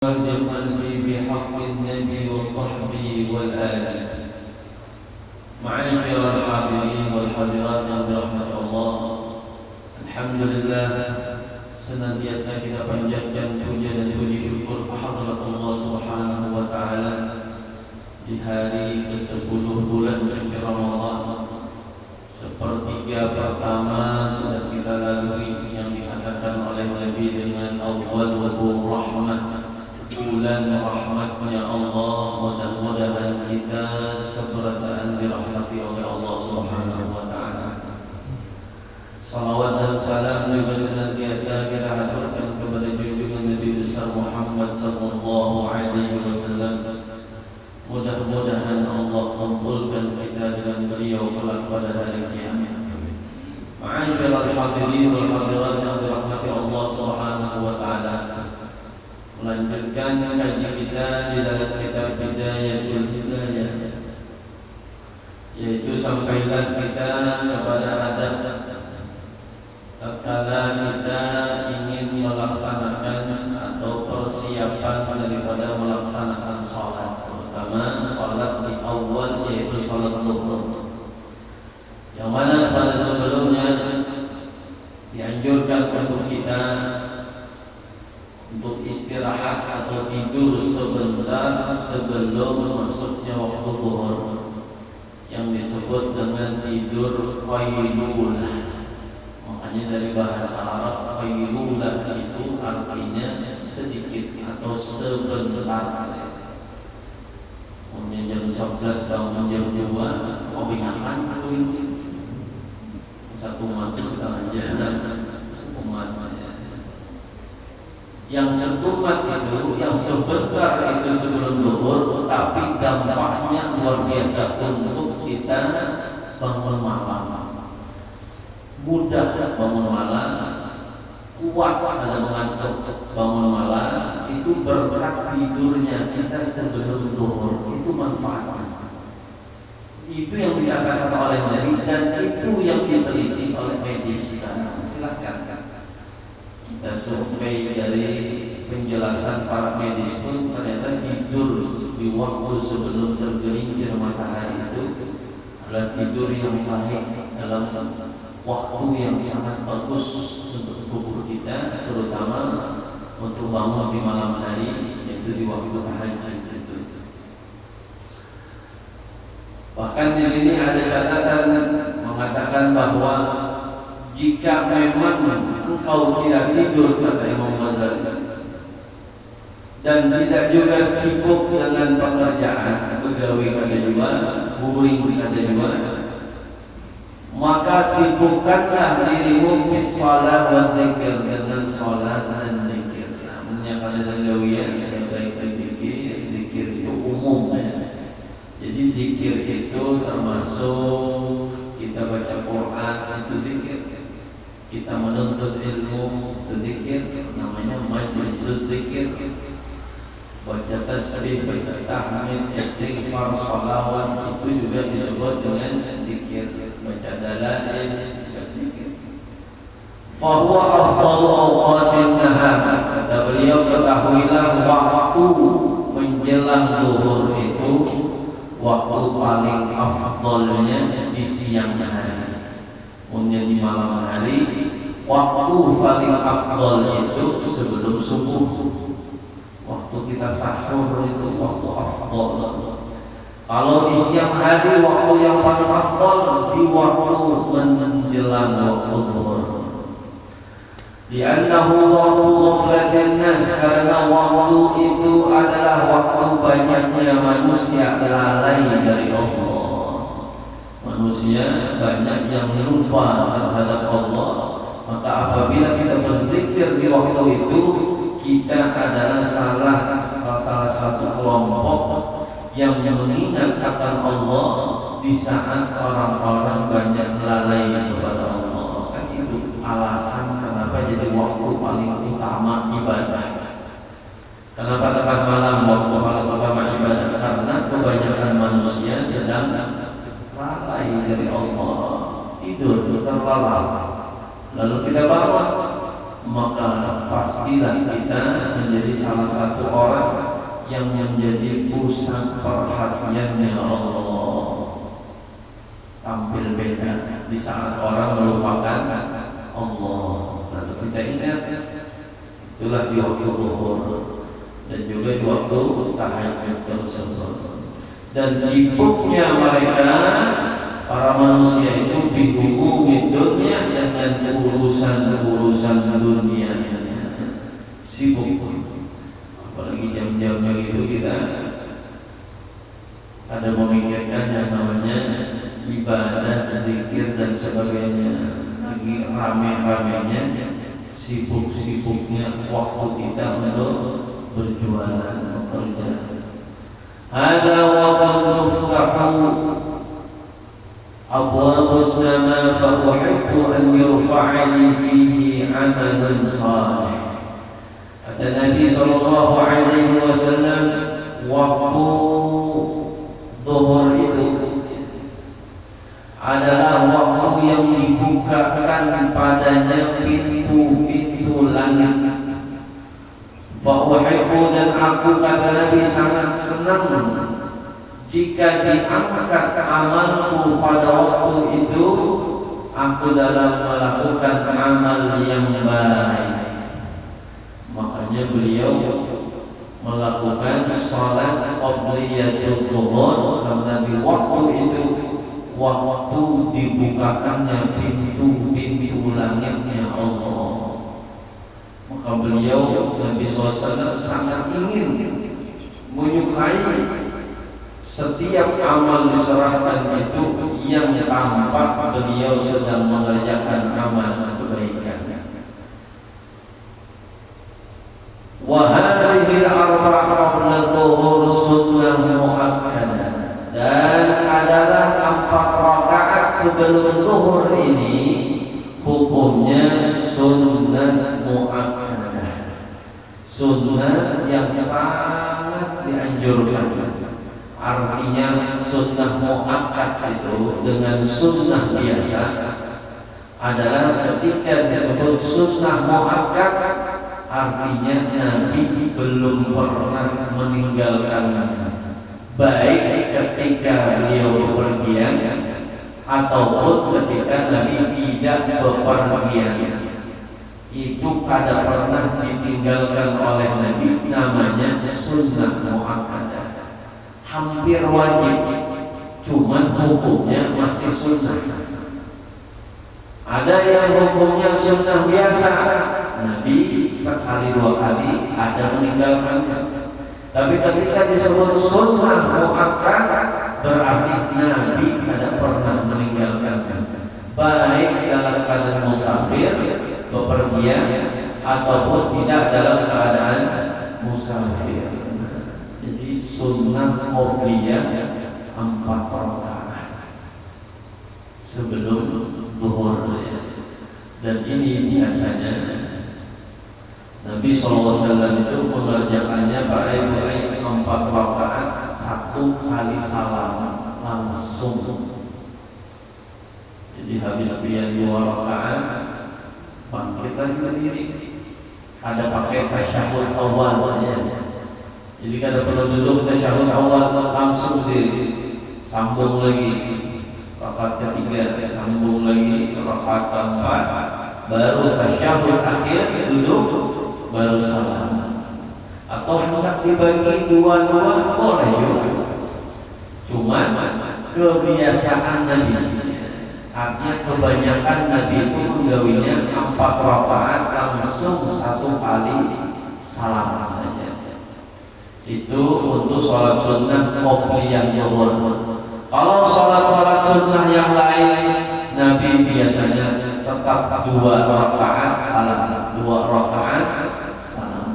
قلبي بحق النبي وصحبه والآل. معاشر الحاضرين والحاضرات yang dirahmati Allah, alhamdulillah, senantiasa kita panjatkan puja dan puji syukur kehadirat Allah Subhanahu wa taala di hari ke-10 bulan suci Ramadan. Sepertiga pertama sudah kita lalui yang dikatakan oleh Nabi dengan awwalur rahmah, bulan rahmatnya Allah. Mudah-mudahan kita seberasaan dirahmati oleh Allah Subhanahu wa taala. Salawat dan salam juga senantiasa kita haturkan kepada junjungan Nabi besar Muhammad sallallahu alaihi wasallam. Mudah-mudahan Allah kumpulkan kita dengan beliau kelak pada hari kiamat. Ma'asyiral hadirin wal hadirat yang dirahmati Allah Subhanahu wa taala. Melanjutkan kaji kita di dalam kitab Bidayatul Hidayah, yaitu sampaikan kita kepada adab tatkala kita ingin melaksanakan atau persiapan daripada melaksanakan salat, terutama salat di awal, yaitu salat zuhur, yang mana pada sebelumnya dianjurkan untuk kita untuk istirahat atau tidur sebentar sebelum masuknya waktu zuhur, yang disebut dengan tidur qailulah. Makanya dari bahasa Arab qailulah itu artinya sedikit atau sebentar. Umumnya jam 11 bangun jam 2, mau bingakan satu mati setengah jalan sekumat. Yang sekumat itu, yang sebentar itu sebelum zuhur, tapi dampaknya luar biasa untuk kita bangun malam. Mudah bangun malam, kuat dalam mengantuk bangun malam, itu berkat tidurnya kita sebelum zuhur. Itu manfaatnya. Itu yang dikatakan oleh Nabi dan itu yang diteliti oleh medis. Silakan kita survei dari penjelasan para medis pun ternyata tidur di waktu sebelum tergelincir matahari itu adalah tidur yang baik, dalam waktu yang sangat bagus untuk tubuh kita, terutama untuk bangun di malam hari, yaitu di waktu tahajud itu. Bahkan di sini ada catatan mengatakan bahwa jika memang engkau tidak tidur, kata Imam Ghazali, dan tidak juga sibuk dengan pekerjaan, pegawai kada juga, buring kada juga, maka sibukkanlah dirimu bis shalah wa dzikir, dengan salat dan zikir. Namanya kada gawian yang baik-baik zikir itu umum ya. Jadi zikir itu termasuk kita baca Quran, itu zikir. Kita menuntut ilmu, itu zikir, namanya majlis zikir. Baca tasbih, baca tahmid, istighfar, salawat, itu juga disebut dengan zikir. Baca dalail, juga zikir. Fahuwa afdalu awqatin nahar, kata beliau, ketahuilah waktu menjelang zuhur itu waktu paling afdalnya di siang hari. Umumnya di malam hari, waktu paling afdal itu sebelum subuh. Waktu kita sahur itu waktu afdal. Kalau di siang hari, waktu yang paling afdal di waktu menjelang waktu zuhur. Li'annahu waktu ghaflatin nas, karena waktu itu adalah waktu banyaknya manusia lalai dari Allah. Manusia banyak yang lupa terhadap Allah. Maka apabila kita berzikir di waktu itu, kita adalah salah satu kelompok yang mengingat akan Allah di saat orang-orang banyak lalai kepada Allah. Kan itu alasan kenapa jadi waktu paling utama ibadah. Kenapa tepat malam waktu paling utama ibadah? Karena kebanyakan manusia sedang lalai dari Allah, tidur terlelap. Lalu kita bangun, maka pastilah kita menjadi salah satu orang yang menjadi pusat perhatiannya Allah. Tampil beda di saat orang melupakan Allah. Lalu kita ingat, itulah di waktu zuhur dan juga di waktu tahajud tersebut. Dan sibuknya mereka para manusia itu dihubungi dunia dengan urusan-urusan dunia. Sibuk. Apalagi jam-jamnya itu kita ada memikirkan yang namanya ibadah, zikir dan sebagainya. Lagi rame-ramenya, sibuk-sibuknya waktu kita untuk berjualan, bekerja. Ada waqtu tuftahu abwabus sama fa uhibbu an yurfa'ani fihi 'amalun salih. Kata Nabi sallallahu alaihi wasallam, waktu zuhur itu adalah waktu yang dibukakan padanya pintu-pintu langit. Fa'uhibbu, dan aku, kata Nabi, sangat senang jika diangkat amalku pada waktu itu, aku dalam melakukan amal yang baik. Makanya beliau melakukan salat qabliyatul zuhur, karena di waktu itu waktu dibukakannya pintu-pintu langitnya Allah. Maka beliau Nabi SAW sangat ingin menyukai setiap amal diserahkan itu yang tampak beliau sedang mengerjakan amal kebaikan. Wa hadhihi al-arba'a qabla dhuhur sunnah muakkadah, dan adalah 4 rakaat sebelum zuhur ini hukumnya sunnah muakkadah, sunnah yang sangat dianjurkan. Artinya sunnah muakkad itu dengan sunnah biasa adalah ketika disebut sunnah muakkad, artinya Nabi belum pernah meninggalkannya, baik ketika beliau bepergian ataupun ketika Nabi tidak bepergian. Itu kada pernah ditinggalkan oleh Nabi, namanya sunnah muakkadah. Hampir wajib, cuman hukumnya masih sunnah. Ada yang hukumnya sunnah biasa, Nabi sekali 2 kali ada meninggalkannya. Tapi ketika disebut sunnah muakkad, berarti Nabi tidak pernah meninggalkannya, baik dalam keadaan musafir, bepergian, ataupun tidak dalam keadaan musafir. Jadi sunnah qobliyah 4 rakaat sebelum zuhur, dan ini biasanya Nabi SAW itu mengerjakannya baik-baik 4 rakaat 1 kali salam langsung. Jadi habis dia 2 rakaat bangkit lagi berdiri, ada pakai tasyahud awal ya. Jadi kada perlu duduk tasyahud awal, langsung sih sambung lagi rakaat ketiga, sambung lagi rakaat keempat, baru tasyahud akhir duduk, baru salam. Atau hendak dibagi 2-2 boleh juga. Cuma kebiasaan Nabi, artinya kebanyakan Nabi itu menggawinya 4 rakaat langsung 1 kali salam saja. Itu untuk sholat sunnah qobliyah zuhur. Kalau sholat sunnah yang lain, Nabi biasanya tetap 2 rakaat salam, 2 rakaat salam.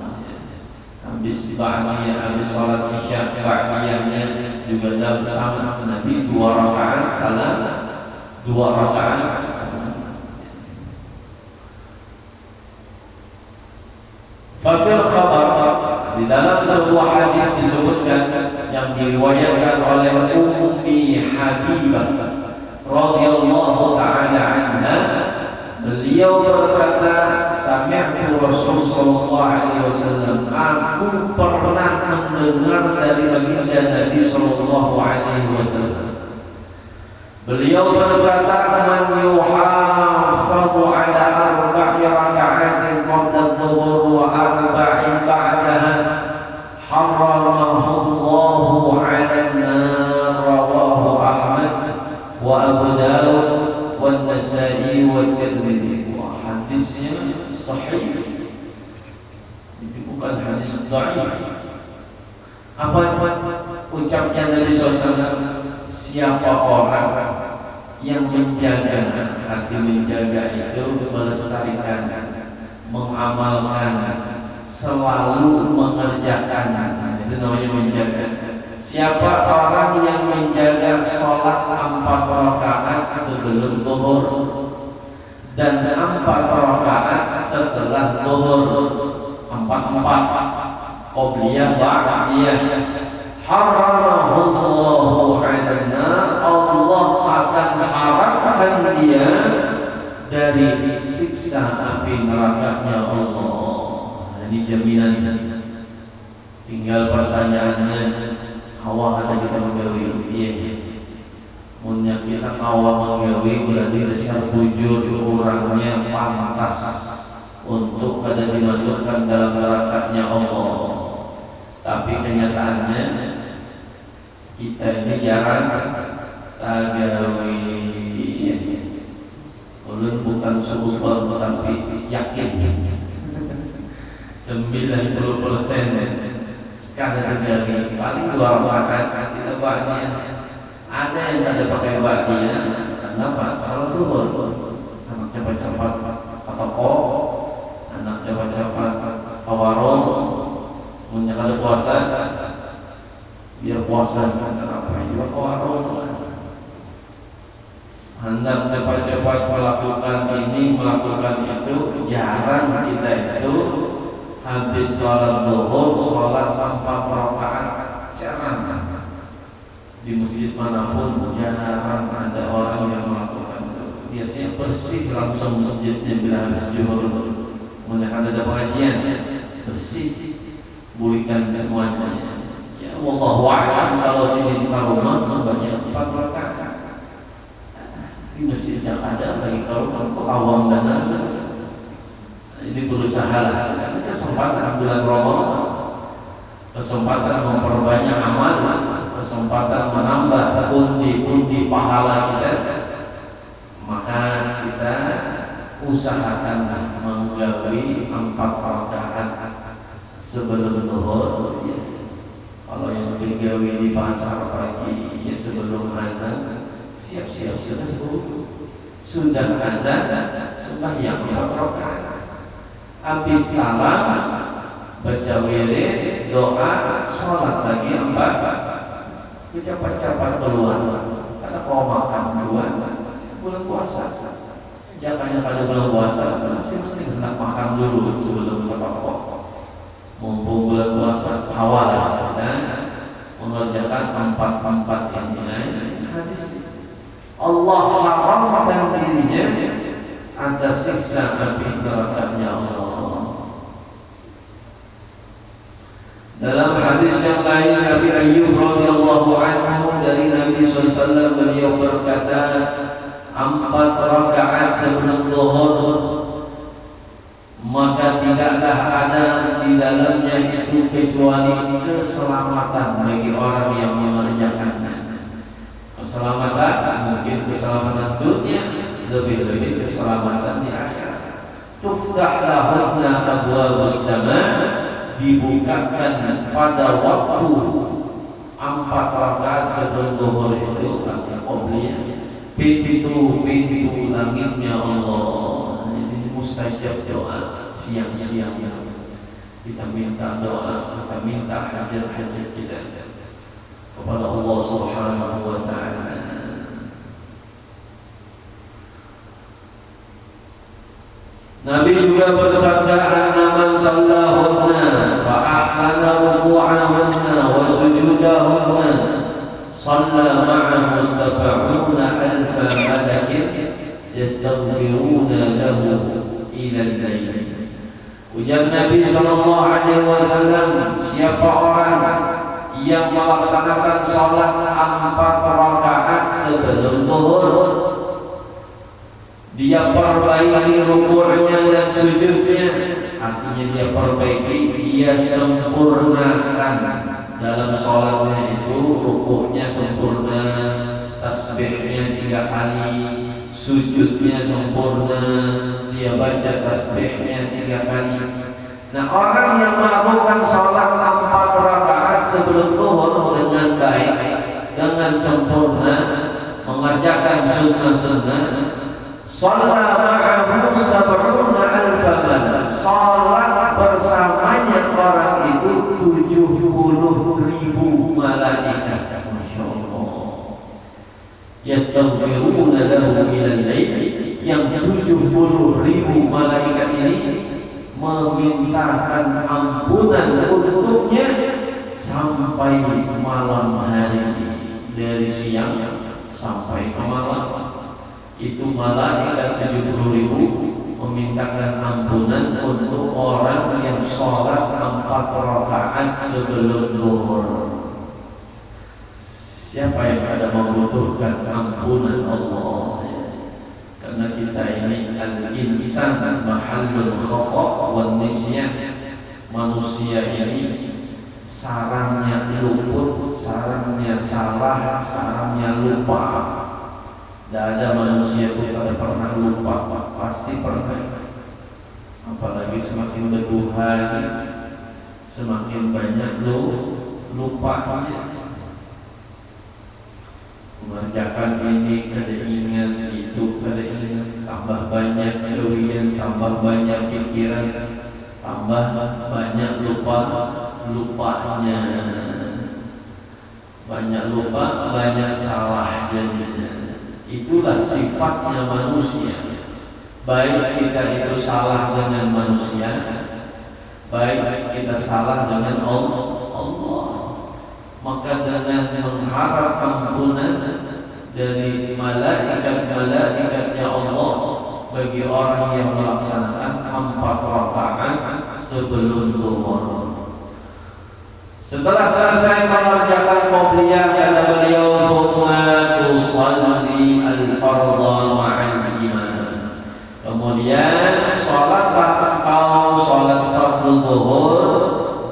Habis ba'diyah, habis sholat isya ba'diyahnya juga dalam sama, Nabi 2 rakaat salam, 2 rakaat salam. Fafil khabar, di dalam sebuah hadis disebutkan yang diriwayatkan oleh Ummi Habibah radhiyallahu ta'ala anha, Beliau berkata, sami'tu Rasul sallallahu alaihi wasallam, aku pernah mendengar dari baginda Nabi sallallahu alaihi wasallam. Beliau berkata, man yuhafadhu ala arba'i raka'atin qabla adh-dhuhur wa arba'in ba'daha harramahu Allahu 'ala an-nar. Rawahu Ahmad wa Abu Dawud wa Nasa'i wa Tirmidzi. Hadisnya sahih, bukan hadis dhaif. Apa ucapnya Nabi SAW? Siapa orang yang menjaga, arti menjaga itu melestarikan, mengamalkan, selalu mengerjakan, itu namanya menjaga. Siapa orang yang menjaga sholat 4 rakaat sebelum zuhur dan 4 rakaat setelah zuhur, 4 qobliyah ba'diyah, haramahullahu 'alan nar. Allah akan haramkan dia dari siksa api nerakanya Allah. Ini jaminan. Tinggal pertanyaannya, kawa ada kita menggawi? Iya. Munya kita kawa menggawi berarti dasar bujur kurangnya pantas untuk kada dimasukkan dalam nerakanya Allah. Tapi kenyataannya kita ini jarang tagawi. Ulun bukan super tapi yakin 90% kada tagawi. Paling 2 rakaat kita ba'diyah. Ada yang kada pakai ba'diyah. Kenapa? Salah zuhur. Anak cepat-cepat ke toko, anak cepat-cepat ke warung. Punya kada puasa, biar puasa apa juga ke warung. Hendak cepat-cepat melakukan ini, melakukan itu. Jarang kita itu habis sholat zuhur, sholat 4 rakaat. Jarang. Di masjid manapun jarang ada orang yang melakukan itu. Biasanya bersih langsung masjidnya bila habis zuhur. Menekan ada pengajian, bersih, bulikan semuanya. Ya wallahu a'lam. Kalau sini di rumah sebanyak 4 rakaat. Di masjid Jakarta lagi kalau awam dan ini berusaha lah. Kesempatan bulan Ramadan, kesempatan memperbanyak amal, kesempatan menambah pundi-pundi pahala kita, maka kita usahakan menggawi 4 rakaat sebelum zuhur. Kalau yang digawi di pasar pagi ya sebelum azan, siap-siap sudah azan, sembahyang 4 rakaat. Habis salam baca wirid, doa, sholat lagi 4. Cepat-cepat keluar. Karena kalau makan duluan bulan puasa. Jangan kalau bulan puasa mesti hendak makan dulu sebelum ke toko. Mumpung bulan puasa awal dan mengerjakan 4 ini hadis. Allah haramkan dirinya atas siksa api nerakanya Allah. Dalam hadis yang lain Nabi Ayyub radhiyallahu anhu dari Nabi SAW beliau berkata, 4 rakaat sebelum zuhur maka tidaklah ada di dalamnya itu kecuali keselamatan bagi orang yang mengerjakannya. Keselamatan mungkin keselamatan dunia, lebih-lebih keselamatan di akhirat. Tuftah lahunna abwabus sama, dibukakan pada waktu 4 rakaat sebelum zuhur itu qobliyah, pintu-pintu langitnya Allah. Ini mustajab doa siang-siang kita minta doa, kita minta hajat-hajat kita kepada Allah Subhanahu wa ta'ala. Nabi juga bersabda, "Man shallahunna fa ahsana ruku'ahunna wa sujudahunna shalla ma'ahu sab'una alfa malakin yastaghfiruna lahu Nabi Shallallahu Alaihi Wasallam, siapa orang yang melaksanakan sholat 4 rakaat sebelum zuhur, dia perbaiki ruku'nya dan sujudnya, artinya dia perbaiki, dia sempurnakan dalam sholatnya itu, ruku'nya sempurna, tasbihnya 3 kali, sujudnya sempurna, dia baca tasbihnya 3 kali. Nah, orang yang melakukan sholat 4 rakaat sebelum zuhur dengan baik, dengan sempurna, mengerjakan sunnah-sunnah, sholat ma'ahu sab'una alfa malak, sholat bersamanya orang itu 70.000 malaikat. Masya Allah. Yastaghfiruna lahu ilal lail, yang 70.000 malaikat ini memintakan ampunan untuknya sampai malam hari, dari siang sampai ke malam. Itu malaikat 70.000 memintakan ampunan untuk orang yang sholat 4 rakaat sebelum zuhur. Siapa yang ada membutuhkan ampunan Allah? Karena kita ini al-insan mahallul khata' wan nisyan. Manusia ini sarangnya luput, sarangnya salah, sarangnya lupa. Tidak ada manusia itu tidak pernah lupa, pasti pernah. Apalagi semakin bertuhan, semakin banyak lupanya. Mengerjakan ini kada ingat, itu kada ingat, tambah banyak kerugian, tambah banyak pikiran, tambah banyak lupanya. Banyak lupa, banyak salah jadinya. Itulah sifatnya manusia. Baik kita itu salah dengan manusia, baik kita salah dengan Allah. Maka dengan mengharap ampunan dari malaikat-malaikatnya Allah bagi orang yang melaksanakan 4 rakaat sebelum zuhur. Setelah selesai mengerjakan qobliyah, kata beliau, "Tsumma tusalli al-fardha ma'al imam." Kemudian salatlah engkau salat fardhu zuhur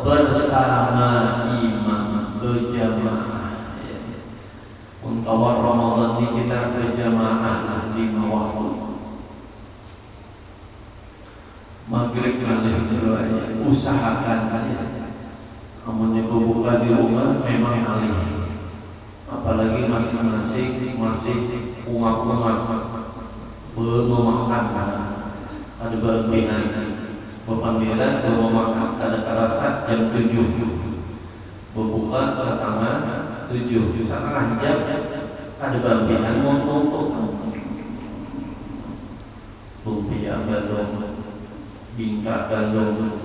bersama imam, berjamaah. Untuk Ramadan ini kita berjamaah 5 waktu. Maghrib dulu aja, usahakan kalian. Namun yang buka di rumah memang alih, apalagi masing-masing umat belum makan, ada berbinan berpanggilan belum makan, ada kerasa jam 7 berbuka setengah 7, setengah jam ada berbinan untuk lumpia galung, bingka galung,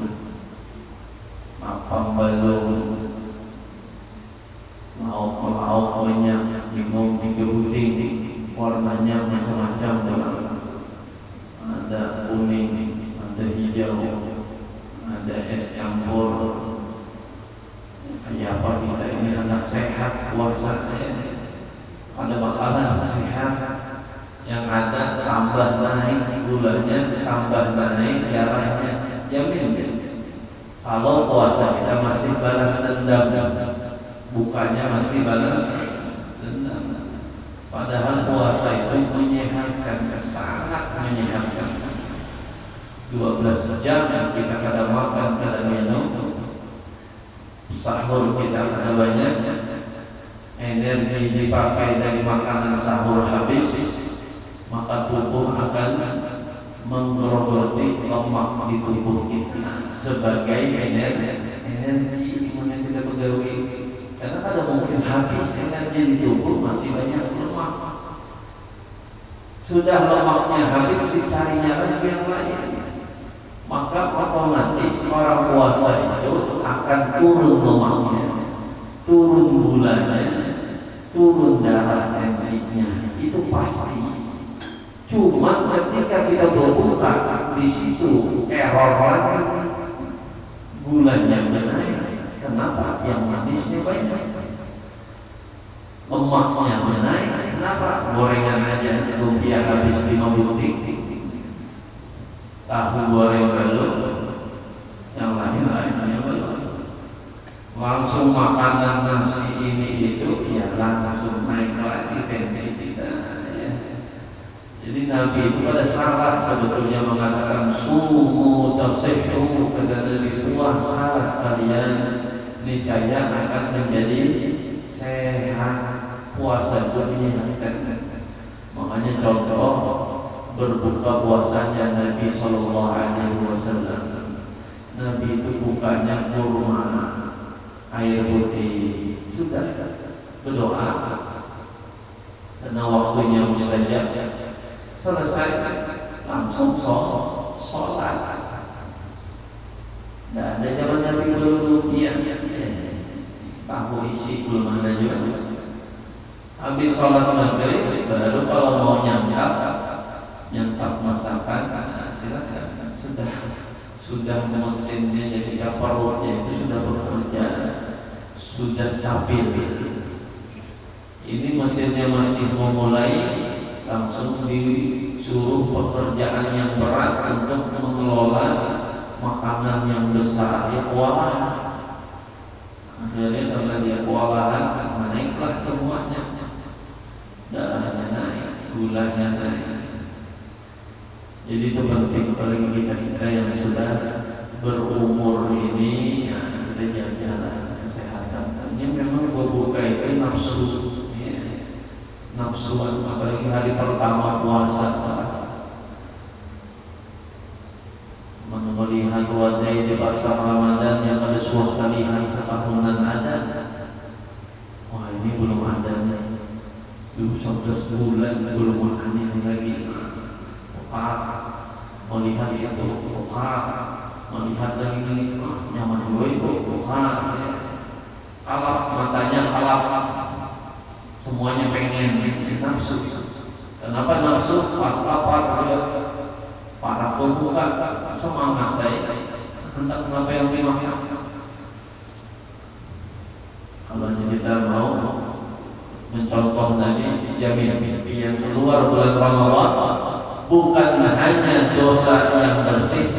apam balung, lauk banyak, minum 3 buting, warnanya macam-macam, ada kuning, ada hijau, ada es campur. Kayak apa kita ini anak sehat, puasanya ada makanan sehat, yang ada tambah naik gulanya, tambah naik darahnya, jamin. Kalau puasa kita masih balas dendam, bukannya masih balas dendam. Padahal puasa itu menyehatkan, sangat menyehatkan. 12 jam kita kada makan, kada minum, sahur kita kada banyak, energi dipakai dari makanan sahur habis, maka tubuh akan menggerogoti lemak di tubuh kita sebagai energi yang kita pegawai. Karena kada mungkin habis energi di tubuh, masih banyak lemak. Sudah lemaknya habis, dicarinya lagi yang lain, maka otomatis orang puasa itu akan turun lemaknya, turun gulanya, turun darah tensinya, itu pasti. Cuma ketika kita berbuka, di situ error lagi. gulanya naik. Kenapa? Yang manisnya banyak. Lemaknya naik. Kenapa? Gorengan aja lumpia habis 5 butik. Tahu goreng belum, yang lain-lainnya belum. Langsung makanan nasi ini itu, ya langsung naik lagi tensi kita. Ya. Jadi Nabi itu pada saat sebetulnya mengatakan sumu tasihhu, kata Nabi, puasa kalian niscaya akan menjadi sehat. Puasa itu menyehatkan. Makanya contoh berbuka puasanya Nabi Sallallahu Alaihi Wasallam. Nabi itu bukanya kurma, air putih, sudah berdoa karena waktunya mustajab. Selesai langsung sholat. Tidak ada zaman Nabi belum lumpia, tahu isi belum ada juga. Habis sholat maghrib baru kalau mau nyantap masakan, silakan. Sudah mesinnya, jadi perutnya itu sudah bekerja, sudah stabil. Ini mesinnya masih memulai, langsung disuruh pekerjaan yang berat untuk mengelola makanan yang besar. Dia kewalahan. Akhirnya karena dia kewalahan, naiklah semuanya. Darahnya naik, gulanya naik. Jadi itu penting bagi kita yang sudah berumur ini, ya, kita jaga kesehatan. Ini memang berbuka itu nafsu, ya, nafsuan, apalagi hari pertama puasa. Melihat wajah di pasar Ramadan yang ada suasana lihat setahunan ada. Wah, ini belum ada nih. 11 bulan belum makan ini lagi. Melihat itu melihat lagi ini nyaman dulu itu kalap, matanya kalap, semuanya pengen nafsu. Kenapa nafsu? Lapar, para pembuka semangat baik, hendak kenapa yang dimakan. Kalau kita mau mencontoh tadi, jamin yang keluar bulan Ramadan bukan hanya dosa yang bersih,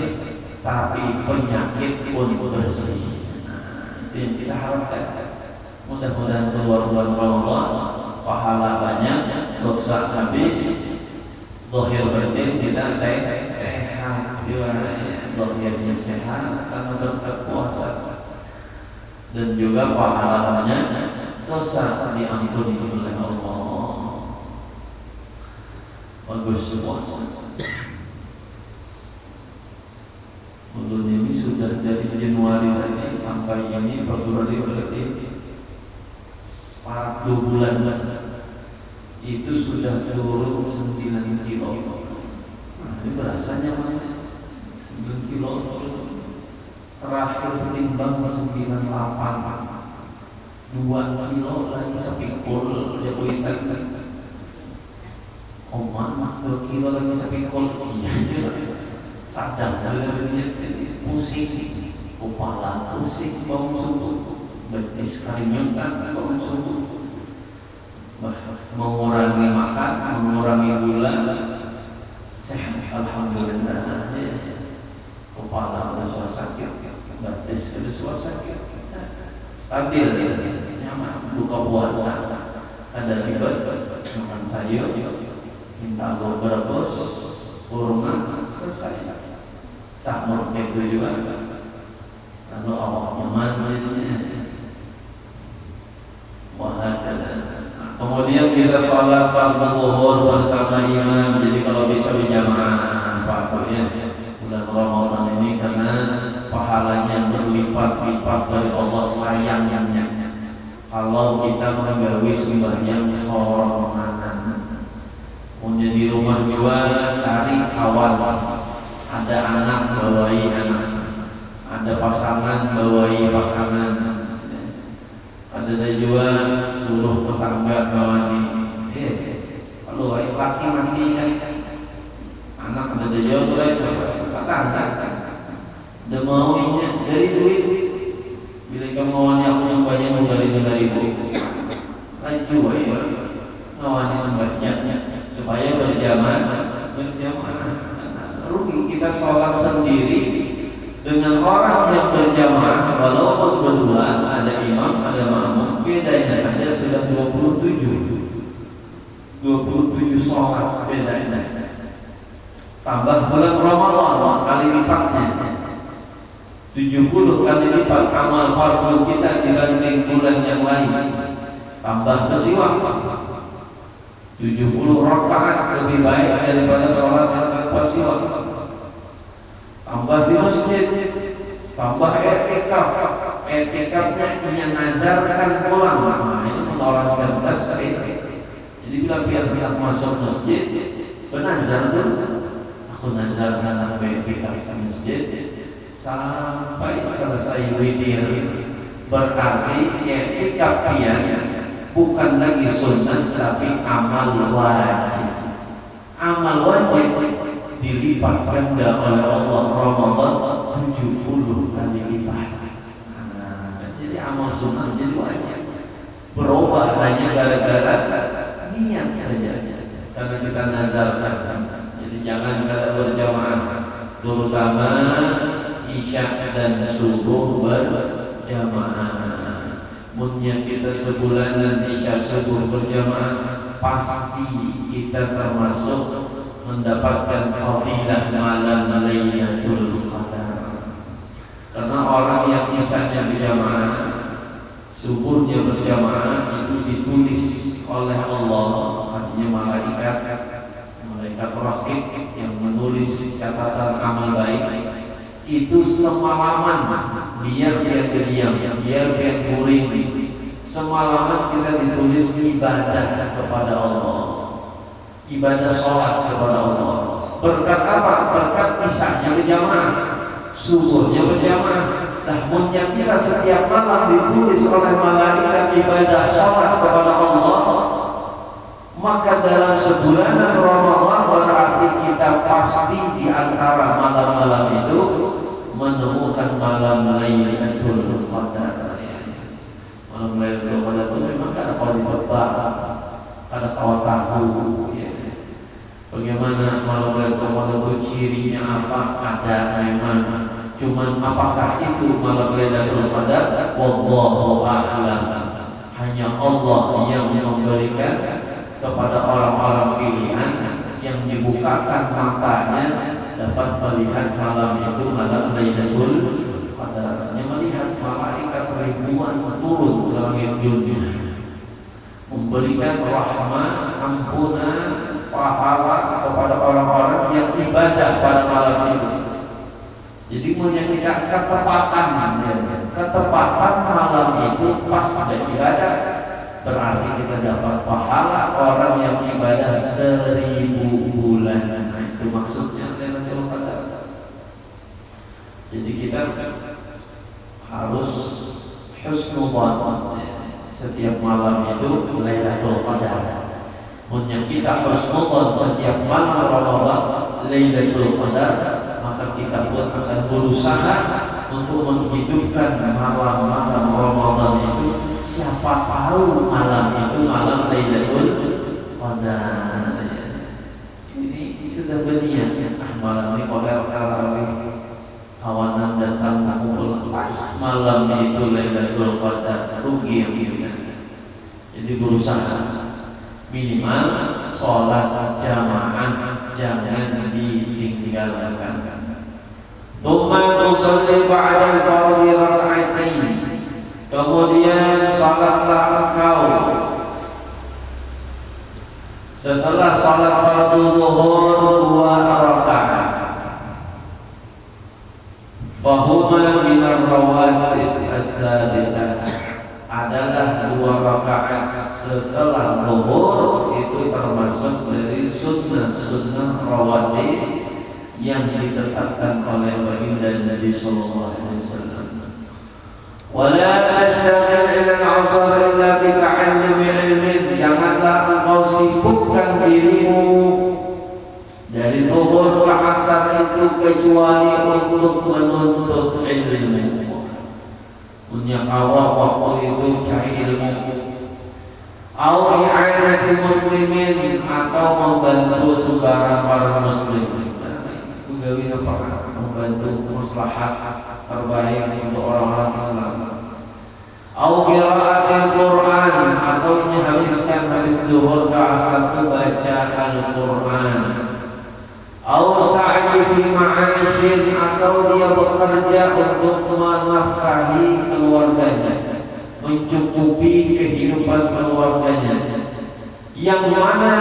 tapi penyakit pun bersih. Itu yang kita harapkan. Mudah-mudahan keluar bulan Ramadan, pahala banyak, dosa habis, zahir batin kita sehat, zahirnya sehat karena berkat puasa, dan juga pahala banyak, dosa diampuni oleh Allah. Bagus puasa. Bulan ini sudah dari Januari tadi sampai ini Februari, berarti 4 bulan itu sudah turun 9 kilo. Nah, ini berasanya mana? 9 kilo. Terakhir timbang 98. 2 kilo lagi sepikul ya kuitan. Oman 2 kilo lagi sepikul. Iya juga. Sadar pusing, kepala pusing, bangun subuh, betis keringetan bangun subuh. Mengurangi makan, mengurangi gula, sehat alhamdulillah. Kepala sudah sakit, betis sudah sakit, stabil, nyaman. Buka puasa, ada ribet, makan sayur, minta berebus, kurma, selesai. Sahur itu juga, lalu awak nyaman jadinya. Kemudian kita sholat fardu zuhur bersama imam. Jadi kalau bisa berjamaah, paknya bulan Ramadan ini karena pahalanya berlipat-lipat dari Allah sayangnya. Kalau kita menggawi sembahyang sorangan, punya di rumah juga cari kawan, ada anak bawai anak, ada pasangan bawai pasangan, ada juga suruh tetangga bawani. Kalau laki mati kan, anak ada jauh boleh tetangga Udah maunya dari duit. Bila kamu maunya aku sembahnya mau dari 5.000. Laju ya. Maunya sembahnya supaya berjamaah. Rugi kita sholat sendiri dengan orang yang berjamaah, walaupun berdua ada imam ada makmum, bedanya saja sudah 27 sholat bedanya. Tambah bulan Ramadan kali lipatnya 70 kali lipat amal fardhu kita dibanding bulan yang lain. Tambah bersiwak 70 rakaat lebih baik daripada sholat tanpa siwak. Tambah di masjid, tambah etikaf. Etikafnya punya nazarkan pulang. Nah, ini orang cerdas. Jadi bila pihak-pihak masuk masjid bernazar dulu. Aku nazarkan aku etikaf di masjid sampai selesai witir. Berarti etikaf bukan lagi sunnah tapi amal wajib. Amal wajib dilipat ganda oleh Allah Ramadan 70 kali lipat. Jadi amal sunnah jadi wajib. Berubah hanya gara-gara niat saja. Karena kita nazarkan. Jadi jangan kada berjamaah, terutama isya dan subuh berjamaah. Munnya kita sebulanan isya subuh berjamaah, pasti kita termasuk mendapatkan fadilah malam Lailatul Qadar. Karena orang yang isyanya berjamaah, subuhnya berjamaah itu ditulis oleh Allah, artinya malaikat rakib yang menulis catatan amal baik itu semalaman, biar dia diam, biar dia guring, semalaman kita ditulis ibadah kepada Allah, ibadah sholat kepada Allah. Berkat apa? Berkat isyanya berjamaah, subuhnya berjamaah. Namun yang kita setiap malam ditulis oleh malaikat ibadah sholat kepada Allah, maka dalam sebulan Ramadan berarti kita pasti di antara malam-malam itu menemukan malam Lailatul Qadar. Malam Lailatul Qadar itu memang ada kalau ditebak, ada kawat tahu. Bagaimana malam Lailatul Qadar itu cirinya apa? Ada memang. Cuman apakah itu malam Lailatul Qadar? Wallahu a'lam. Hanya Allah yang memberikan kepada orang-orang pilihan yang dibukakan matanya dapat melihat malam itu malam Lailatul Qadar. Yang melihat malaikat ribuan turun ke langit dunia memberikan rahmat, ampunan, pahala kepada orang-orang yang ibadah pada malam itu. Jadi menyediakan ketepatan malam itu pas beribadah, berarti kita dapat pahala orang yang ibadah 1000 bulan. Nah, itu maksudnya Lailatul Qadar. Jadi kita harus husnudzon setiap malam itu Lailatul Qadar. Punya kita husnudzon setiap malam Ramadan Lailatul Qadar, maka kita pun akan berusaha untuk menghidupkan malam-malam Ramadan itu. Siapa tahu malam itu malam Lailatul Qadar. Ini sudah berniat malam ini Qadar kali kawanan datang kumpul pas malam itu Lailatul Qadar, rugi yang ini. Jadi berusaha minimal sholat jamaah jangan ditinggalkan. Tsumma tusalli ba'da al-fardhi rak'atain. Kemudian salatlah engkau setelah salat fardhu zuhur 2 rakaat. Fahuma minar rawatib as-sabitah, adalah 2 rakaat setelah zuhur, itu termasuk dari sunnah rawatib yang ditetapkan oleh baginda Nabi sallallahu alaihi wasallam. Wala tashtagil ila al-'asr illa bi ta'allumi ilmin, janganlah engkau sibukkan dirimu dari zuhur ke asar itu kecuali untuk menuntut ilmu. Punya kawan waktu itu cari ilmu. Au i'anati muslimin, atau membantu saudara para muslim. Gawe apa? Membantu maslahat terbaik untuk orang-orang Islam. Au qiraatil Quran, atau menghabiskan habis zuhur ke asar baca Al-Quran. Au sa'i fi ma'ashin, atau dia bekerja untuk menafkahi keluarganya, mencukupi kehidupan keluarganya. Yang mana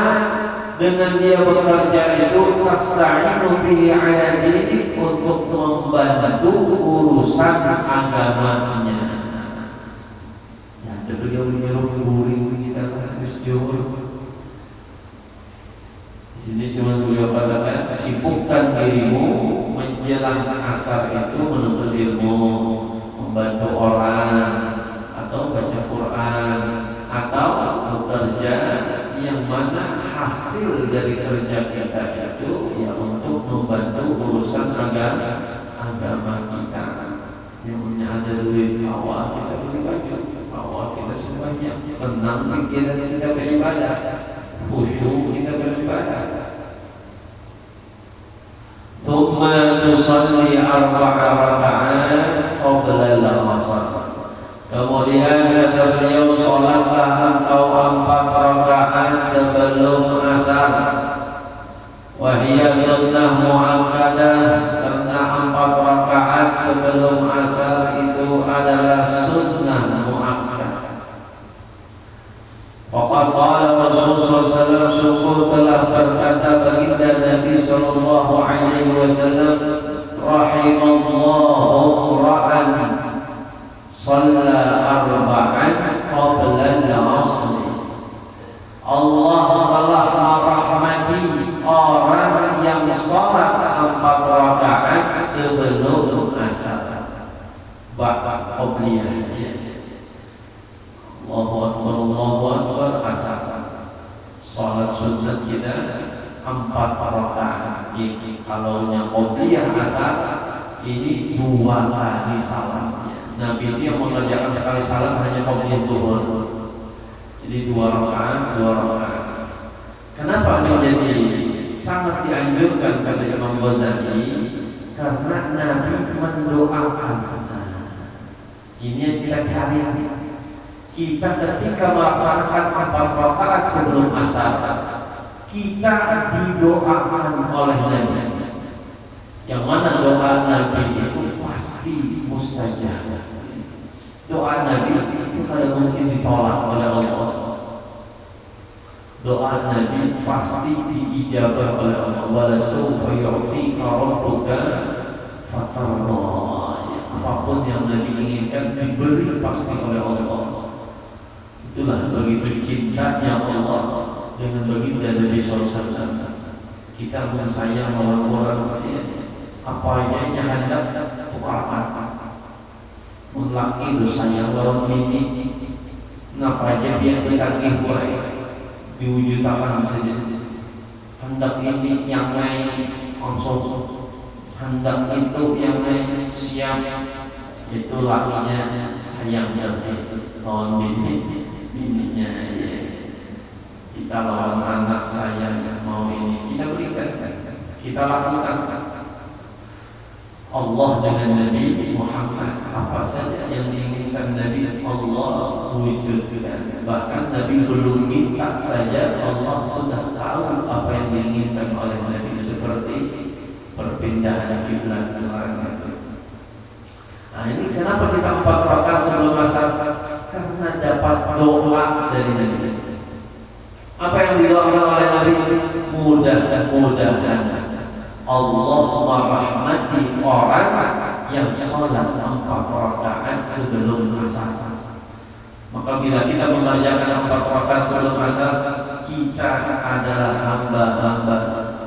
dengan dia bekerja itu tasta'inu bihi 'ala dinik, untuk membantu urusan agamanya. Beliau menyuruh guring kita habis zuhur. Di sini cuma beliau katakan, sibukkan dirimu menjelang asar itu menuntut ilmu, membantu orang, atau baca Quran, atau bekerja yang mana hasil dari kerja kita itu ya untuk membantu urusan agama kita. Yang punya ada duit awal kita beli baju, awal kita semuanya tenang pikiran kita beribadah, khusyuk kita beribadah. Thumma tusalli 4 rakaat qabla al-asar. Kemudian kata beliau, salatlah engkau 4 rakaat sebelum asar. Wahia sunnah muakkadah, karena 4 rakaat sebelum asar itu adalah sunnah muakkad. Waqad qala Rasulullah SAW, syukur telah berkata baginda Nabi sallallahu alaihi wasallam, rahimallahu ra'an shalla 4 qabla al-'asr. Allah telah merahmati orang yang salat 4 rakaat sebelum asar. Ba'da qabliyah. Allahu akbar, Allahu akbar, asar. Salat sunnah kita 4 rakaat. Kalau yang qabliyah asar ini 2 kali salatnya. Nabi itu yang mengerjakan sekali salat hanya qabliyah zuhur. Jadi 2 rakaat, 2 rakaat. Kenapa menjadi sangat dianjurkan kata Imam Ghazali? Karena Nabi mendoakan. Ini yang kita cari. Kita ketika melaksanakan 4 rakaat sebelum asar, kita didoakan oleh Nabi. Yang mana doa Nabi itu pasti mustajab. Doa Nabi itu tidak mungkin ditolak oleh Allah. Doa Nabi pasti diijabah oleh Allah. Wala sawfa yu'tika rabbuka fatarda. Apapun yang Nabi inginkan diberi pasti oleh Allah. Itulah begitu cintanya Allah dengan baginda Nabi SAW. Kita sayang orang-orang apa yang hendak apa laki dosanya lawan ini, ngapa aja dia ditagih boleh diwujudkan saja. Hendak ini yang lain konsol, hendak itu yang lain siap, itu lakinya sayang jadi lawan bininya. Kita lawan anak saya yang mau ini kita berikan, kita lakukan. Allah dengan Nabi Muhammad, apa saja yang diinginkan Nabi Allah wujudkan. Bahkan Nabi belum minta saja Allah sudah tahu apa yang diinginkan oleh Nabi, seperti perpindahan kiblat kemarin itu. Nah ini kenapa kita 4 rakaat sebelum asar? Karena dapat doa dari Nabi. Apa yang didoakan oleh Nabi? Mudah-mudahan Allah merahmati orang yang sholat 4 rakaat sebelum asar. Maka bila kita mengerjakan 4 rakaat sebelum asar, kita adalah hamba-hamba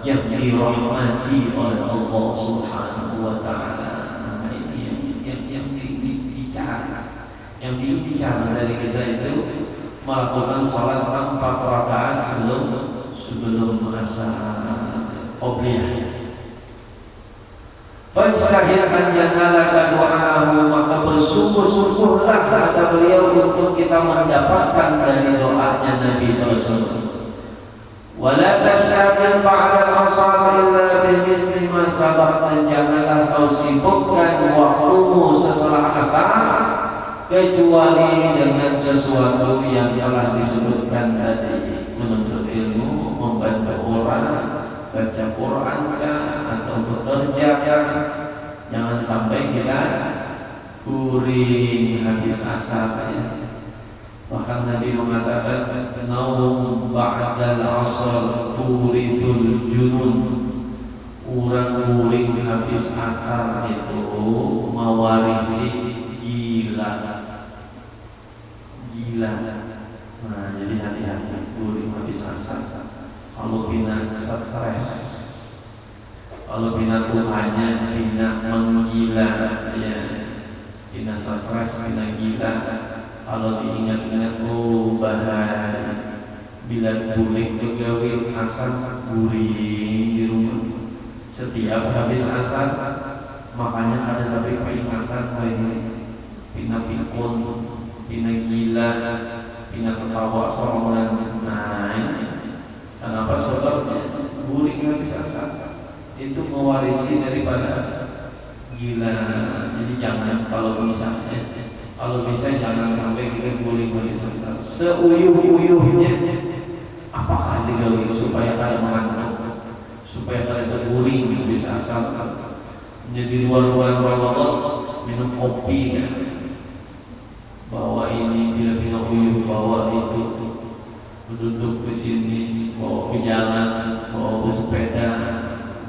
yang dirahmati oleh Allah Subhanahu wa Ta'ala. Nah, ini yang dibicara. Yang dibicara dari kita itu melakukan sholat 4 rakaat sebelum asar qabliyah. Fajtahid an yanalaka du'aahu, maka bersungguh-sungguhlah kata beliau untuk kita mendapatkan dari doanya Nabi tersebut. Wala tashtagil ba'da al-'asar illa bimisli ma sabaq, dan janganlah kau sibukkan waktumu setelah asar kecuali dengan sesuatu yang telah disebutkan tadi, menuntut ilmu, membantu orang, baca Quran atau bekerja. Jangan sampai kita kuring habis asar. Bahkan Nabi mengatakan naum ba'dal asar turithul junun, orang kuring habis asar itu mewarisi gila. Nah, jadi hati-hati kuring habis asar. Kalau bina stres, kalau bina Tuhannya, bina menggila, ya, bina stres, bina gila. Kalau diingat-ingat, oh bahaya, bila boleh begawi asar guring di rumah setiap habis asar. Makanya ada tapi peringatan ini, bina pikun, bina gila, bina ketawa sorangan. Nah ini kenapa? Sebabnya guring habis asar itu mewarisi daripada gila. Jadi jangan, kalau bisa jangan sampai kita guring habis asar. Seuyuh-uyuhnya apakah digawe supaya kalian mengantuk, supaya kalian terguring habis asar. Jadi luar-luar Ramadan minum kopi kan, bawa ini bila uyuh, bawa itu, duduk di sini, bawa ke jalan, bawa bersepeda,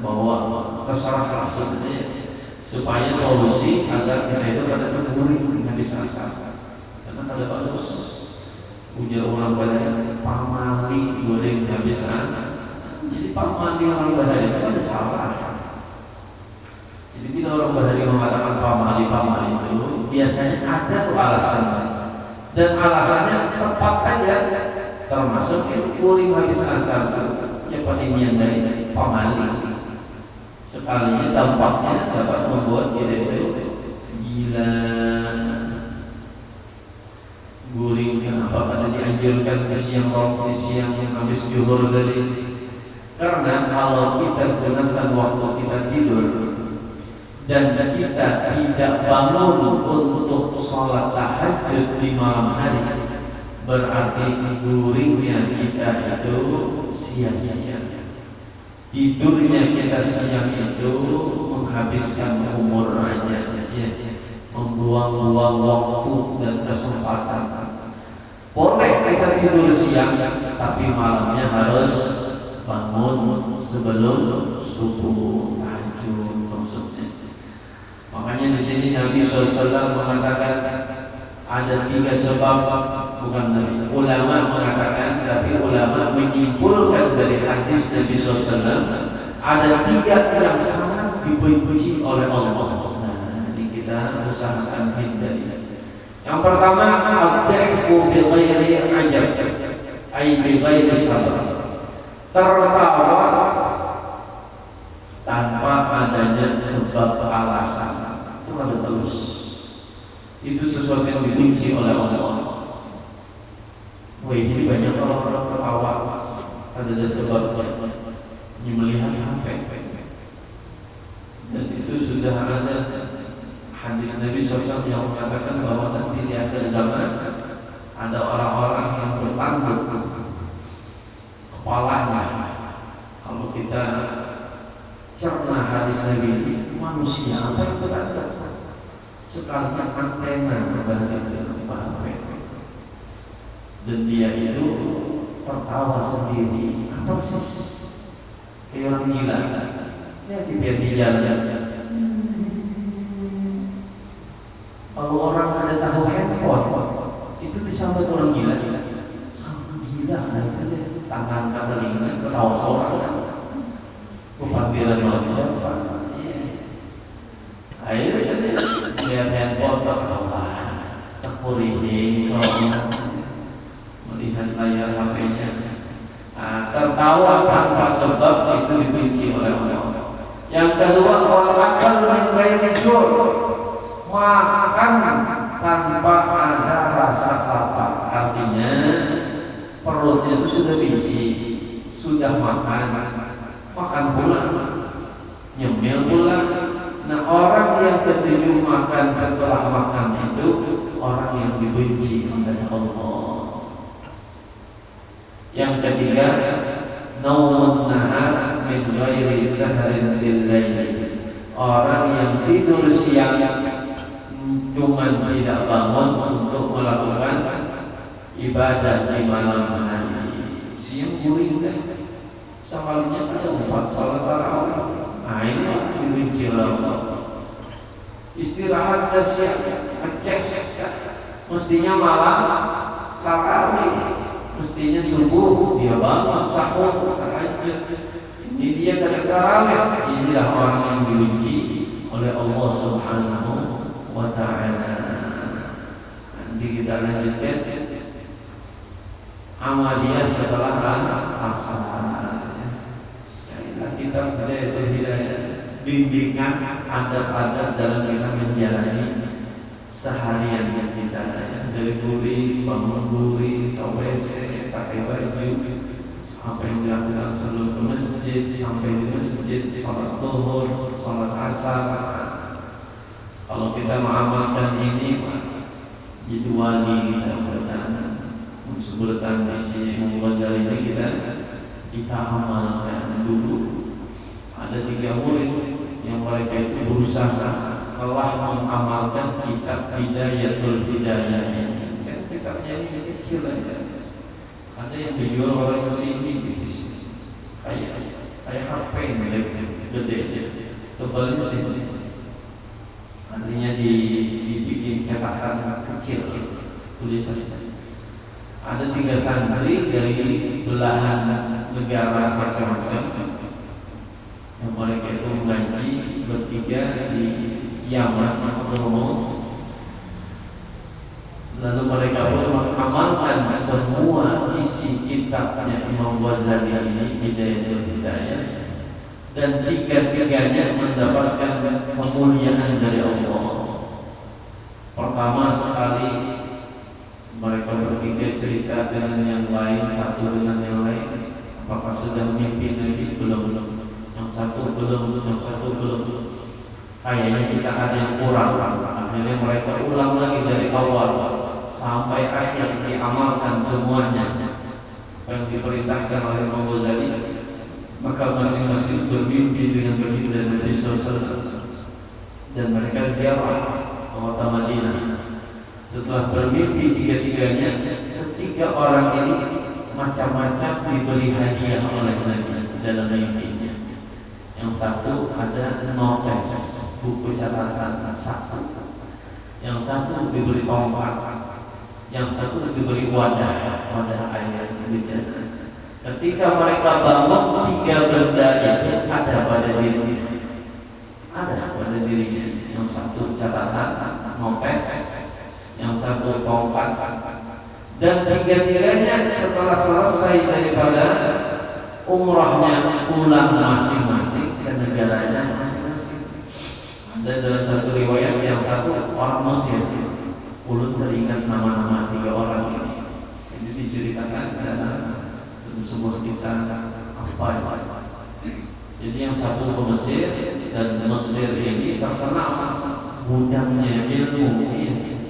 bawa terserah saja, supaya solusi agar kita itu pada terguring habis asar. Karena kalau bagus ujar orang Badai, pamali goreng habis asar. Jadi pamali orang Badai itu ada salah. Jadi bila orang Badai mengatakan pamali itu biasanya ada tuh alasan, dan alasannya tepat aja. Termasuk kuring habis asar yang paling dari pamali. Sekalinya dampaknya dapat membuat kita itu gila. Guring kenapa pada dianjurkan ke siang habis zuhur tadi? Karena kalau kita gunakan waktu kita tidur dan kita tidak bangun untuk sholat tahajud di malam hari, berarti guringnya kita itu sia-sia. Tidurnya kita siang itu menghabiskan umur aja, ya, membuang-buang waktu dan kesempatan. Boleh kita tidur siang, tapi malamnya harus bangun sebelum subuh tahajud maksudnya. Makanya di sini Nabi SAW mengatakan ada 3 sebab, bukan Nabi, ulama mengatakan, tapi ulama menyimpulkan dari hadis Nabi SAW ada 3 yang sangat dipuji oleh Allah. Nah, ini kita usahakan hindari. Yang pertama, ad-dhahku bi ghairi ajab, ay bi ghairi sabab. Tertawa tanpa adanya sebab alasan. Itu ada terus. Itu sesuatu yang dibenci oleh Allah. Wah, ini banyak orang-orang tertawa ada sebabnya. Ini melihat HP. Dan itu sudah ada hadis Nabi SAW yang mengatakan bahwa nanti di akhir zaman ada orang-orang yang bertanduk kepalanya. Kalau kita cerna hadis Nabi ini, manusia apa yang bertanduk? Sekarang antena berbanding dengan HP, dan dia itu tertawa sendiri. Apa sih? Kayak orang gila. Ya, biar di jalan. Kalau orang ada tahu handphone, itu disambut orang gila. Gila kan itu, tangan kata lingan, ketawa seorang. Panggilan manusia. Ayo lihat handphone tertawa, terkurih, melihat layar HP-nya. Tertawa tanpa sebab itu dibenci oleh Allah. Yang kedua, wal akal min ghairi jur', makan tanpa ada rasa lapar. Artinya perutnya itu sudah isi, sudah makan pula, nyemil pula. Nah, orang yang ketujuh makan setelah makan itu orang yang dibenci oleh Allah. Yang ketiga, naumun nahar min ghairi sahrin bil lail, orang yang tidur siang cuma tidak bangun untuk melakukan ibadah di malam hari. Siang guring kan, semalamnya ada 4 salat tarawih. Nah, ini dibenci oleh Allah. Istirahat dan siang ngecek, mestinya malam tarawih, mestinya subuh dia bangun sahur tahajud. Ini dia tidak tarawih. Inilah orang yang dibenci oleh Allah Subhanahu wa ta'ala. Nanti kita lanjutkan amaliyah setelah asar. Kita hidayah, bimbingan adab-adab dalam kita menjalani seharian yang kita dari guri, bangun guri, ke WC, pakai baju, apa yang dilakukan sebelum ke masjid, sampai di masjid, sholat zuhur, sholat asar. Kalau kita mengamalkan ini, jadi wali kita sebutkan di sini Ghazali ini kita amalkan dulu. Ada 3 murid yang mereka itu berusaha telah mengamalkan kitab Hidayatul Hidayah ini. Kan kitabnya ini kecil aja. Ada yang dijual orang sini kayak HP gede aja, tebalnya sini. Artinya dibikin cetakan kecil, tulisan. Ada 3 santri dari belahan negara macam-macam yang mereka itu mengaji bertiga di Yaman, lalu mereka pun mengamalkan semua isi kitabnya Imam Ghazali ini, Hidayatul Hidayah, dan 3-tiganya mendapatkan kemuliaan dari Allah. Pertama sekali mereka bertiga cerita dengan yang lain, satu dengan yang lain. Apakah sudah mimpi lagi? Belum. Yang satu belum. Kayaknya kita ada yang kurang. Akhirnya mereka ulang lagi dari awal sampai akhir diamalkan semuanya yang diperintahkan oleh Imam Ghazali. Maka masing-masing bermimpi dengan begitu dan Nabi SAW. Dan mereka ziarah ke kota Madinah. Setelah bermimpi 3-tiganya, ketiga orang ini macam-macam diberi hadiah oleh Nabi dalam mimpinya. Yang satu ada notes, buku catatan satu. Yang satu diberi tongkat. Yang satu diberi wadah air hujan. Ketika mereka bangun, 3 benda itu ada pada dirinya. Yang satu catatan, notes, yang satu tongkat, dan 3-tiganya setelah selesai daripada umrahnya pulang masing-masing ke negaranya masing-masing. Dan dalam satu riwayat yang satu orang Mesir, ulun teringat nama-nama 3 orang ini. Ini diceritakan dalam sebuah kitab apa. Jadi yang satu ke Mesir, dan Mesir ini terkenal gudangnya ilmu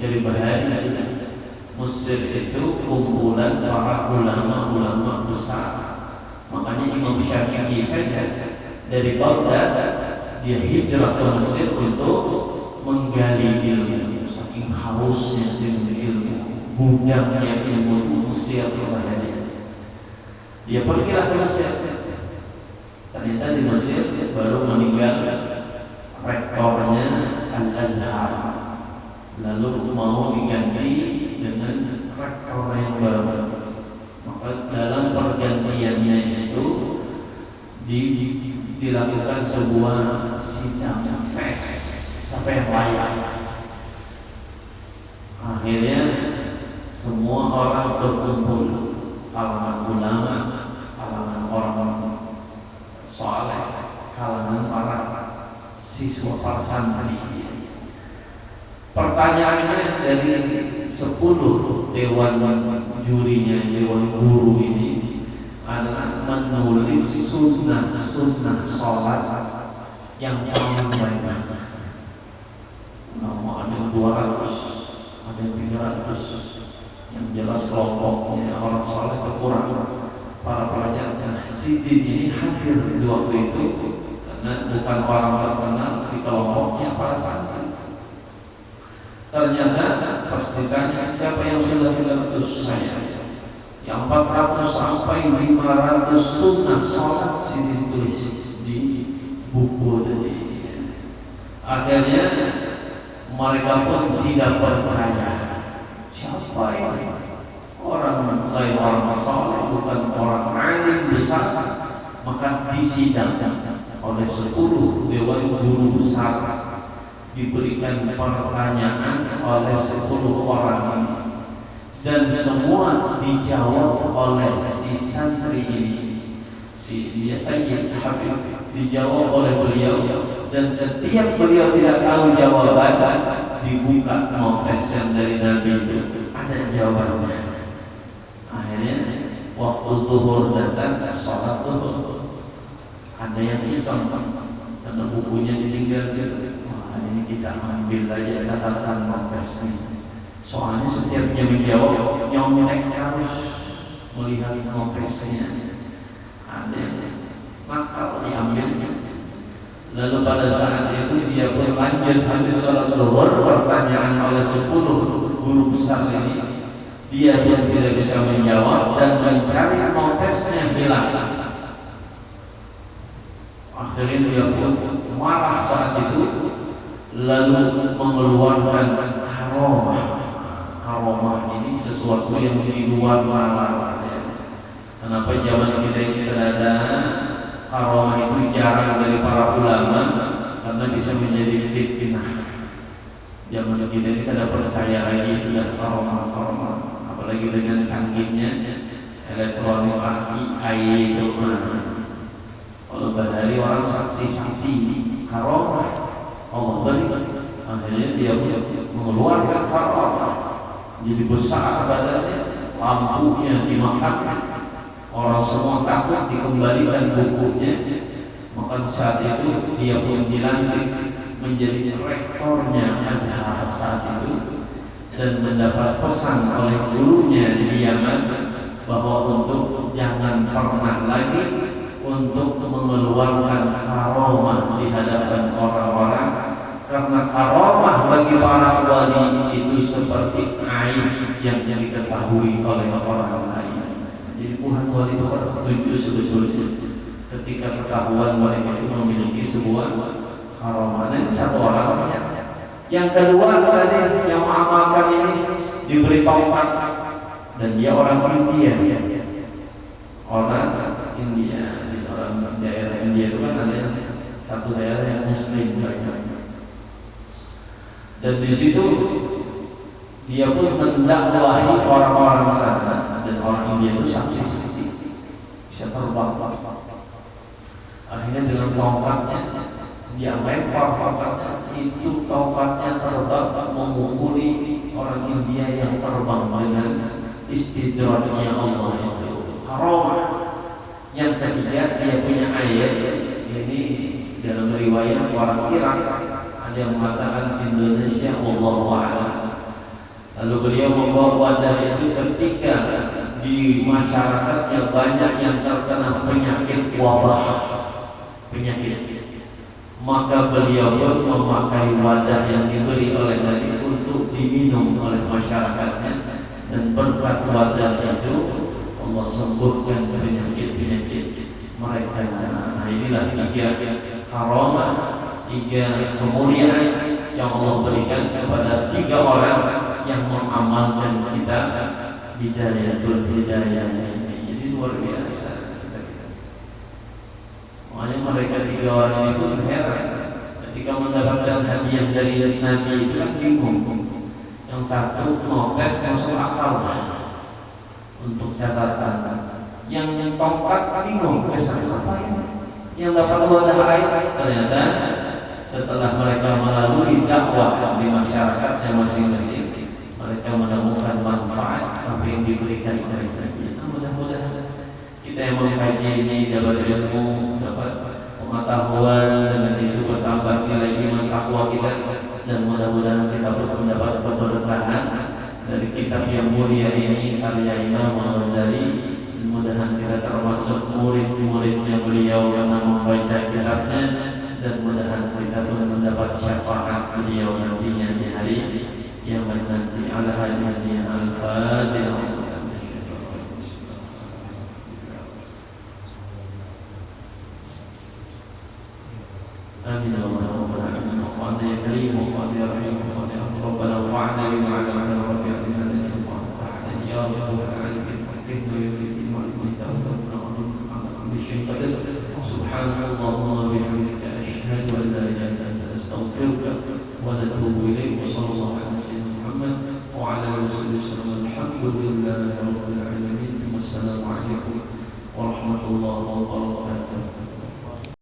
dari bahari sudah. Mesir itu kumpulan para ulama besar. Makanya Imam Syafi'i saja dari Baghdad dia hijrah ke Mesir untuk menggali ilmu. Saking hausnya ilmu, gudangnya ilmu Mesir bahari. Dia pergilah ke Mesir. Ternyata di Mesir baru meninggal rektornya Al-Azhar. Lalu mau diganti dengan rektor yang baru. Maka dalam pergantiannya itu dilakukan sebuah sidang pes sampai layak. Akhirnya semua orang berkumpul, kalangan ulama, kalangan orang saleh, kalangan para siswa para santri. Pertanyaannya dari 10 dewan jurinya, dewan guru ini adalah menulis sunnah sholat yang paling banyak. Ada yang 200, ada yang 300. Yang jelas kelompoknya orang sholat berkurang. Para pelajar si Zid ini hadir di waktu itu karena bukan orang terkenal di kelompoknya para santri. Ternyata pas ditanya siapa yang sudah 300, saya. Yang 400 sampai 500 sunnah sholat ditulis di buku tadi. Akhirnya mereka pun tidak percaya. Siapa ini? Orang lain orang sholat, bukan orang alim besar. Maka disidang oleh 10 dewan guru besar, diberikan pertanyaan oleh 10 orang ini, dan semua dijawab oleh si santri ini, dia Sayyid Habib, dijawab oleh beliau, dan setiap beliau tidak tahu jawaban, dibuka notes yang dari Nabi itu ada jawabannya. Akhirnya waktu zuhur datang, sholat zuhur, ada yang iseng karena bukunya ditinggal situ. Ini kita ambil aja catatan notes nih. Soalnya setiapnya menjawab, nyontek harus melihat notesnya. Ada maka diambilnya. Lalu pada saat itu dia pun lanjut habis sholat zuhur, pertanyaan oleh 10 guru besar ini. Dia yang tidak bisa menjawab dan mencari notesnya hilang. Akhirnya dia pun marah saat itu, lalu mengeluarkan karomah. Karomah ini sesuatu yang di luar nalar. Kenapa zaman kita ini ada karomah itu jarang dari para ulama? Karena bisa menjadi fitnah. Zaman kita ini tidak percaya lagi sudah karomah, apalagi dengan canggihnya elektronik AI itu. Kalau dari orang saksi karomah Allah beri, akhirnya dia mengeluarkan karomah, jadi besar badannya, lampunya dimakan, orang semua takut, dikembalikan bukunya. Maka saat itu dia pun dilantik menjadi rektornya Azhar saat itu, dan mendapat pesan oleh gurunya di Yaman bahwa untuk jangan pernah lagi untuk mengeluarkan karomah di hadapan orang-orang, karena karomah bagi para wali itu seperti aib yang diketahui oleh orang lain. Jadi Tuhan wali itu kan ketujuh sebetulnya ketika ketahuan mereka itu memiliki sebuah karomah. Ini satu orang. Yang kedua tadi yang mengamalkan ini diberi tongkat, dan dia orang India. Orang India, orang daerah India itu kan ada satu daerah yang Muslim banyak. Dan di situ dia pun mendakwahi orang-orang sana, dan orang India itu saksi bisa terbang. Akhirnya dengan tongkatnya dia lempar tongkatnya, itu tongkatnya terbang memukuli orang India yang terbang dengan istidrajnya Allah itu. Karomah. Yang ketiga dia punya ayat, ini dalam riwayat orang Irak ada yang mengatakan Indonesia wallahu a'lam. Lalu beliau membawa wadah itu ketika di masyarakatnya banyak yang terkena penyakit wabah, maka beliau pun memakai wadah yang diberi oleh Nabi untuk diminum oleh masyarakatnya, dan berkat wadah itu Allah sembuhkan penyakit-penyakit mereka. Nah, inilah 3 karomah, 3 kemuliaan yang Allah berikan kepada 3 orang yang mengamalkan kita Bidayatul Hidayah ini. Jadi luar biasa. Makanya mereka 3 orang itu heran ketika mendapatkan hadiah dari Nabi itu kan bingung. Yang satu notes masuk akal untuk catatan, yang tongkat bingung, apa ini? Yang dapat wadah air ternyata setelah mereka melalui dakwah di masyarakatnya masing-masing, mereka menemukan manfaat apa yang diberikan mereka. Nah, mudah-mudahan kita yang mengkaji ini dapat ilmu, dapat pengetahuan, dengan itu bertambah nilai iman takwa kita, dan mudah-mudahan kita mendapat keberkahan dari kitab yang mulia ini karya Imam Al-Ghazali. Mudah-mudahan kita termasuk murid-muridnya beliau yang membaca kitabnya, dan mudah-mudahan kita pun mendapat syafaat beliau nantinya di hari kiamat nanti. Ala hadhihi al-Fatihah. آمين اللهم ربنا وفعنا يا كريم وفعنا يا رحيم وفعنا ربنا وفعنا بما علمتنا رب علمنا الذي ينفعنا يا رب العالمين فكرنا يا في الدين وعلمنا ربنا على كل شيء قدير سبحانك اللهم وبحمدك أشهد أن لا إله إلا أنت نستغفرك ونتوب إليك وصلى الله على سيدنا محمد وعلى آله وصحبه وسلم. الحمد لله رب العالمين والسلام عليكم ورحمة الله وبركاته.